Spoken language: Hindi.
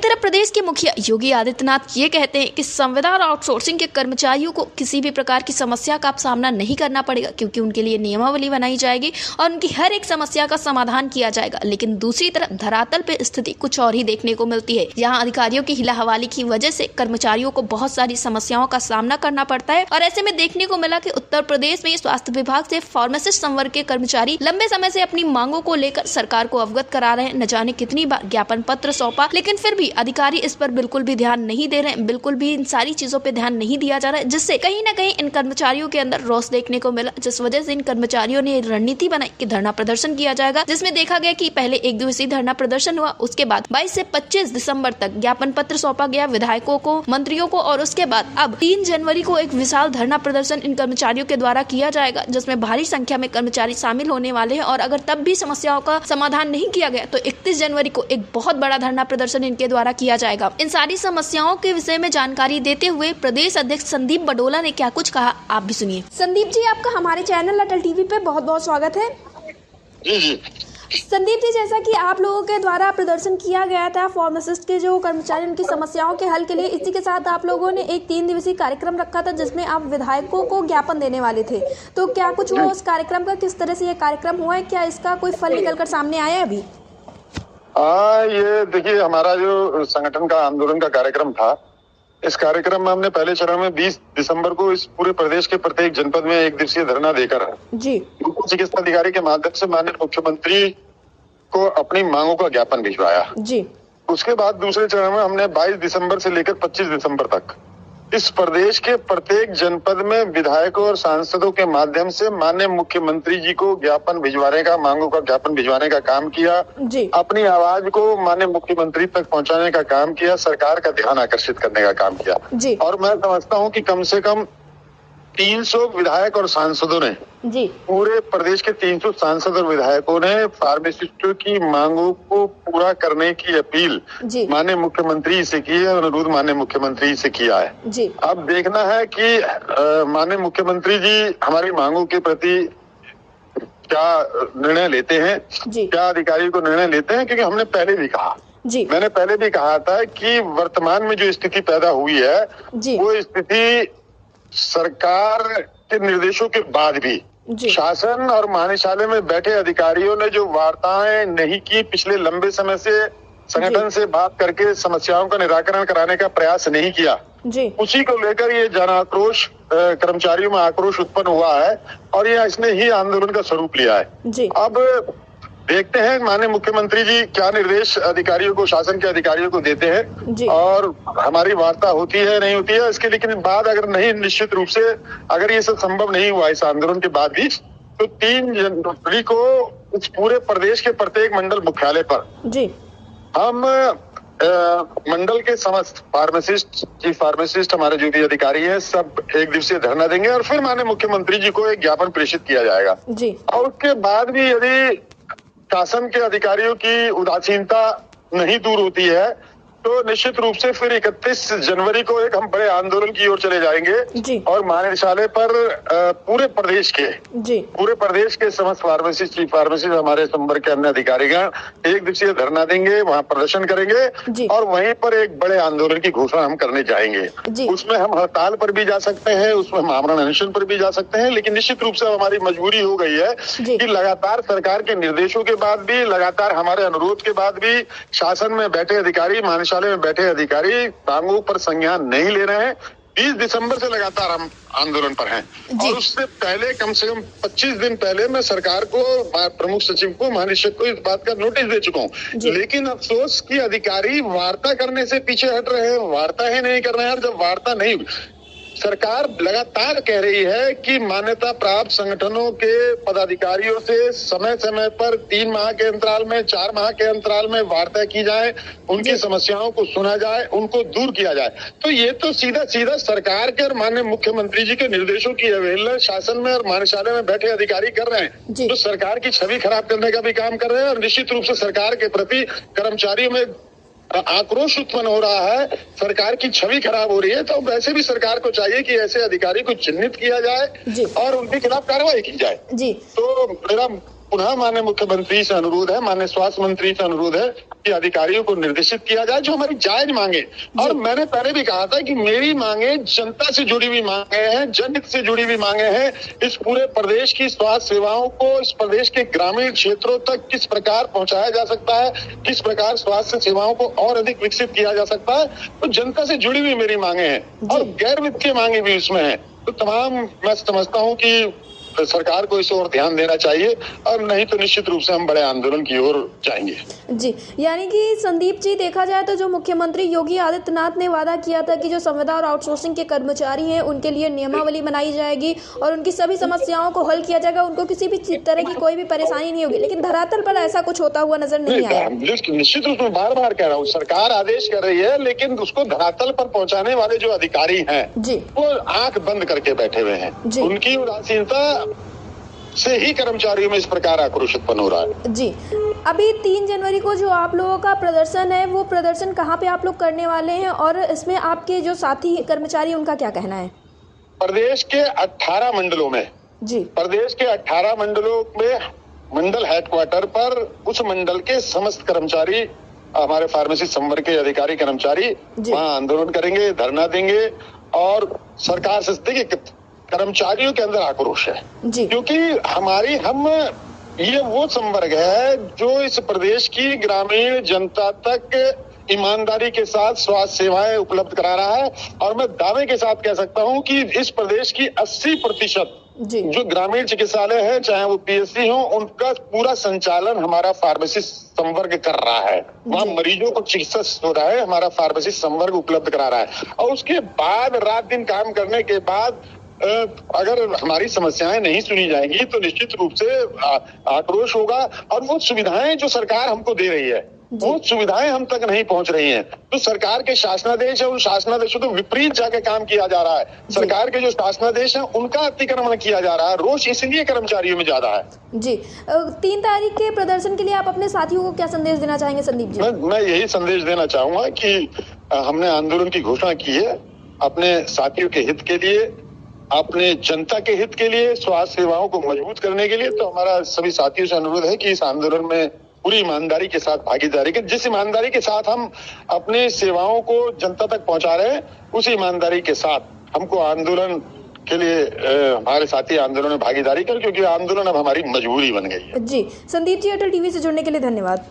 तरफ प्रदेश के मुखिया योगी आदित्यनाथ ये कहते हैं कि संविदा और आउटसोर्सिंग के कर्मचारियों को किसी भी प्रकार की समस्या का सामना नहीं करना पड़ेगा, क्योंकि उनके लिए नियमावली बनाई जाएगी और उनकी हर एक समस्या का समाधान किया जाएगा। लेकिन दूसरी तरफ धरातल पे स्थिति कुछ और ही देखने को मिलती है। यहाँ अधिकारियों की हिला हवाली की वजह से कर्मचारियों को बहुत सारी समस्याओं का सामना करना पड़ता है और ऐसे में देखने को मिला कि उत्तर प्रदेश में स्वास्थ्य विभाग से फार्मासिस्ट संवर्ग के कर्मचारी लंबे समय से अपनी मांगों को लेकर सरकार को अवगत करा रहे हैं। न जाने कितनी बार ज्ञापन पत्र सौंपा, लेकिन फिर भी अधिकारी इस पर बिल्कुल भी ध्यान नहीं दे रहे हैं। बिल्कुल भी इन सारी चीजों पे ध्यान नहीं दिया जा रहा है, जिससे कहीं ना कहीं इन कर्मचारियों के अंदर रोष देखने को मिला, जिस वजह से इन कर्मचारियों ने रणनीति बनाई कि धरना प्रदर्शन किया जाएगा, जिसमें देखा गया कि पहले एक दिवसीय धरना प्रदर्शन हुआ, उसके बाद 22 से 25 दिसंबर तक ज्ञापन पत्र सौंपा गया विधायकों को, मंत्रियों को, और उसके बाद अब 3 जनवरी को एक विशाल धरना प्रदर्शन इन कर्मचारियों के द्वारा किया जाएगा, जिसमें भारी संख्या में कर्मचारी शामिल होने वाले हैं। और अगर तब भी समस्याओं का समाधान नहीं किया गया तो 31 जनवरी को एक बहुत बड़ा धरना प्रदर्शन इनके द्वारा किया जाएगा। इन सारी समस्याओं के विषय में जानकारी देते हुए प्रदेश अध्यक्ष संदीप बडोला ने क्या कुछ कहा, आप भी सुनिए। संदीप जी, आपका हमारे चैनल अटल टीवी पे बहुत बहुत स्वागत है। संदीप जी, जैसा कि आप लोगों के द्वारा प्रदर्शन किया गया था फार्मासिस्ट के जो कर्मचारी उनकी समस्याओं के हल के लिए, इसी के साथ आप लोगों ने एक 3 दिवसीय कार्यक्रम रखा था जिसमें आप विधायकों को ज्ञापन देने वाले थे, तो क्या कुछ हुआ उस कार्यक्रम का? किस तरह से ये कार्यक्रम हुआ है? क्या इसका कोई फल निकलकर सामने आया है अभी? ये देखिए, हमारा जो संगठन का आंदोलन का कार्यक्रम था, इस कार्यक्रम में हमने पहले चरण में 20 दिसंबर को इस पूरे प्रदेश के प्रत्येक जनपद में एक दिवसीय धरना देकर जी चिकित्सा अधिकारी के माध्यम से माननीय मुख्यमंत्री को अपनी मांगों का ज्ञापन भिजवाया जी। उसके बाद दूसरे चरण में हमने 22 दिसंबर से लेकर 25 दिसंबर तक इस प्रदेश के प्रत्येक जनपद में विधायकों और सांसदों के माध्यम से माननीय मुख्यमंत्री जी को ज्ञापन भिजवाने का, मांगों का ज्ञापन भिजवाने का काम किया जी। अपनी आवाज को माननीय मुख्यमंत्री तक पहुंचाने का काम किया, सरकार का ध्यान आकर्षित करने का काम किया जी। और मैं समझता हूं कि कम से कम 300 विधायक और सांसदों ने जी, पूरे प्रदेश के 300 सांसद और विधायकों ने फार्मासिस्टों की मांगों को पूरा करने की अपील माननीय मुख्यमंत्री से की है, अनुरोध माननीय मुख्यमंत्री से किया है जी। अब देखना है कि माननीय मुख्यमंत्री जी हमारी मांगों के प्रति क्या निर्णय लेते हैं, क्या अधिकारी को निर्णय लेते हैं, क्योंकि हमने पहले भी कहा जी, मैंने पहले भी कहा था कि वर्तमान में जो स्थिति पैदा हुई है वो स्थिति सरकार के निर्देशों के बाद भी शासन और महानिदेशालय में बैठे अधिकारियों ने जो वार्ताएं नहीं की, पिछले लंबे समय से संगठन से बात करके समस्याओं का निराकरण कराने का प्रयास नहीं किया जी। उसी को लेकर ये जन आक्रोश, कर्मचारियों में आक्रोश उत्पन्न हुआ है और ये इसने ही आंदोलन का स्वरूप लिया है जी। अब देखते हैं माननीय मुख्यमंत्री जी क्या निर्देश अधिकारियों को, शासन के अधिकारियों को देते हैं और हमारी वार्ता होती है नहीं होती है इसके, लेकिन बाद अगर नहीं, निश्चित रूप से अगर ये सब संभव नहीं हुआ इस आंदोलन के बाद भी, तो 3 जनवरी को इस पूरे प्रदेश के प्रत्येक मंडल मुख्यालय पर जी हम मंडल के समस्त फार्मासिस्ट, चीफ फार्मासिस्ट, हमारे जो भी अधिकारी हैं, सब एक दिवसीय धरना देंगे और फिर माननीय मुख्यमंत्री जी को एक ज्ञापन प्रेषित किया जाएगा जी। और उसके बाद भी यदि शासन के अधिकारियों की उदासीनता नहीं दूर होती है तो निश्चित रूप से फिर 31 जनवरी को एक हम बड़े आंदोलन की ओर चले जाएंगे जी। और महानिदेशालय पर पूरे प्रदेश के समस्त फार्मासिस्ट, चीफ फार्मासिस्ट, हमारे संवर्ग के अन्य अधिकारीगण एक दिवसीय धरना देंगे, वहां प्रदर्शन करेंगे और वहीं पर एक बड़े आंदोलन की घोषणा हम करने जाएंगे। उसमें हम हड़ताल पर भी जा सकते हैं, उसमें हम आमरण अनशन पर भी जा सकते हैं, लेकिन निश्चित रूप से हमारी मजबूरी हो गई है कि लगातार सरकार के निर्देशों के बाद भी, लगातार हमारे अनुरोध के बाद भी शासन में बैठे अधिकारी, में बैठे अधिकारी मांगों पर संज्ञान नहीं ले रहे हैं। 20 दिसंबर से लगातार हम आंदोलन पर हैं और उससे पहले कम से कम 25 दिन पहले मैं सरकार को, प्रमुख सचिव को, महानिदेशक को इस बात का नोटिस दे चुका हूँ, लेकिन अफसोस कि अधिकारी वार्ता करने से पीछे हट रहे हैं, वार्ता ही नहीं कर रहे हैं। जब वार्ता नहीं, सरकार लगातार कह रही है कि मान्यता प्राप्त संगठनों के पदाधिकारियों से समय समय पर 3 माह के अंतराल में, 4 माह के अंतराल में वार्ता की जाए, उनकी समस्याओं को सुना जाए, उनको दूर किया जाए। तो ये तो सीधा सीधा सरकार के और माननीय मुख्यमंत्री जी के निर्देशों की अवहेलना शासन में और महानिदेशालय में बैठे अधिकारी कर रहे हैं, तो सरकार की छवि खराब करने का भी काम कर रहे हैं और निश्चित रूप से सरकार के प्रति कर्मचारियों में आक्रोश उत्पन्न हो रहा है, सरकार की छवि खराब हो रही है। तो वैसे भी सरकार को चाहिए कि ऐसे अधिकारी को चिन्हित किया जाए और उनके खिलाफ कार्रवाई की जाए जी। तो मेरा पुनः माननीय मुख्यमंत्री से अनुरोध है, माननीय स्वास्थ्य मंत्री से अनुरोध है के अधिकारियों को निर्देशित किया जाए, जो हमारी जायज मांगे। और मैंने पहले भी कहा था कि मेरी मांगे जनता से जुड़ी हुई मांगे हैं, जनहित से जुड़ी हुई मांगे हैं। इस पूरे प्रदेश की स्वास्थ्य सेवाओं को इस प्रदेश के ग्रामीण क्षेत्रों तक किस प्रकार पहुंचाया जा सकता है, किस प्रकार स्वास्थ्य सेवाओं को और अधिक विकसित किया जा सकता है, तो जनता से जुड़ी हुई मेरी मांगे हैं और गैर वित्तीय मांगे भी इसमें हैं। तो तमाम मैं समझता हूं कि सरकार को इस ओर ध्यान देना चाहिए, और नहीं तो निश्चित रूप से हम बड़े आंदोलन की ओर जाएंगे। जी, यानी कि संदीप जी, देखा जाए तो जो मुख्यमंत्री योगी आदित्यनाथ ने वादा किया था कि जो संविदा और आउटसोर्सिंग के कर्मचारी हैं उनके लिए नियमावली बनाई जाएगी और उनकी सभी समस्याओं को हल किया जाएगा, उनको किसी भी तरह की कोई भी परेशानी नहीं होगी, लेकिन धरातल पर ऐसा कुछ होता हुआ नजर नहीं आया। निश्चित रूप से बार बार कह रहा हूँ, सरकार आदेश कर रही है, लेकिन उसको धरातल पर पहुँचाने वाले जो अधिकारी हैं वो आंख बंद करके बैठे हुए हैं। उनकी उदासीनता से ही कर्मचारियों में इस प्रकार आक्रोश उत्पन्न हो रहा है। जी, अभी 3 जनवरी को जो आप लोगों का प्रदर्शन है, वो प्रदर्शन कहाँ पे आप लोग करने वाले हैं और इसमें आपके जो साथी कर्मचारी हैं उनका क्या कहना है? प्रदेश के 18 मंडलों में प्रदेश के 18 मंडलों में मंडल हेडक्वार्टर पर उस मंडल के समस्त कर्मचारी, हमारे फार्मेसी संवर्ग के अधिकारी कर्मचारी वहाँ आंदोलन करेंगे, धरना देंगे। और सरकार से देखिए, कर्मचारियों के अंदर आक्रोश है क्योंकि हम ये वो संवर्ग है जो इस प्रदेश की ग्रामीण जनता तक ईमानदारी के साथ स्वास्थ्य सेवाएं उपलब्ध करा रहा है। और मैं दावे के साथ कह सकता हूं कि इस प्रदेश की 80% जो ग्रामीण चिकित्सालय है, चाहे वो पीएचसी हो, उनका पूरा संचालन हमारा फार्मेसी संवर्ग कर रहा है। वहाँ मरीजों को चिकित्सा हो रहा है, हमारा फार्मेसी संवर्ग उपलब्ध करा रहा है। और उसके बाद रात दिन काम करने के बाद अगर हमारी समस्याएं नहीं सुनी जाएंगी तो निश्चित रूप से आक्रोश होगा। और वो सुविधाएं जो सरकार हमको दे रही है, वो सुविधाएं हम तक नहीं पहुंच रही हैं। तो सरकार के शासनादेश है, उन शासनादेशों के विपरीत जाके काम किया जा रहा है। सरकार के जो शासनादेश है उनका अतिक्रमण किया जा रहा है। रोष इसलिए कर्मचारियों में ज्यादा है। जी, 3 तारीख के प्रदर्शन के लिए आप अपने साथियों को क्या संदेश देना चाहेंगे संदीप जी? मैं यही संदेश देना चाहूंगा कि हमने आंदोलन की घोषणा की है अपने साथियों के हित के लिए, अपने जनता के हित के लिए, स्वास्थ्य सेवाओं को मजबूत करने के लिए। तो हमारा सभी साथियों से अनुरोध है कि इस आंदोलन में पूरी ईमानदारी के साथ भागीदारी करें। जिस ईमानदारी के साथ हम अपने सेवाओं को जनता तक पहुंचा रहे हैं, उस ईमानदारी के साथ हमको आंदोलन के लिए हमारे साथी आंदोलन में भागीदारी करें, क्योंकि आंदोलन अब हमारी मजबूरी बन गई है। जी, संदीप जी, अटल टीवी से जुड़ने के लिए धन्यवाद।